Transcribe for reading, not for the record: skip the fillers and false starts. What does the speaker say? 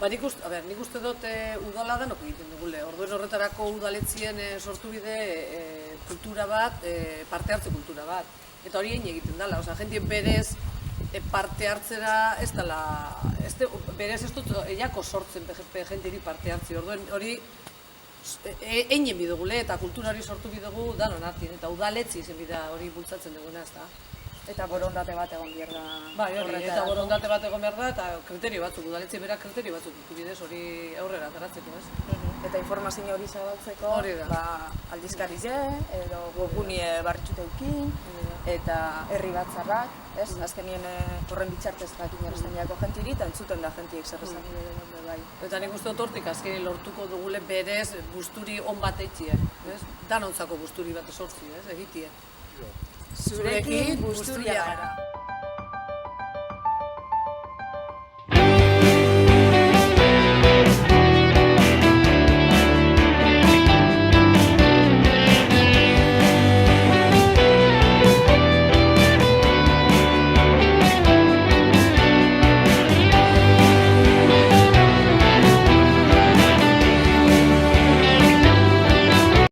Nik uste dut udala danok egiten dugule. Orduen horretarako udaletzien sortu bide kultura bat, parte hartze kultura bat. Eta hori egiten dela, jende berez parte hartzera ez dela, berez ez dut eiako sortzen jenderi parte hartzi. Orduen hori einen bidugule eta kultura hori sortu bidugu danon hartien. Eta udaletzi izen bida hori bultzatzen duguna ez da. Eta borondate bat egon behar da. Bai, eta borondate bat egon behar da, eta kriterio batzuk, udaletxe berak kriterio batzuk ditu bidez hori aurrera ateratzeko, ez? Eta informazio hori zabaltzeko, aldizkarize, edo webgunie barritxuteukin, eta herri batzarrak, ez? Azkenien horren bitxartez jakin erazten jako jentiri, eta entzuten da jentiek zer esan bai. Eta nik uste dut hortik azkenin lortuko dugule berez busturi on bat eitxie, ez? Danontzako busturi bat sortzi, ez? Egitie. Zurekin busturia gara.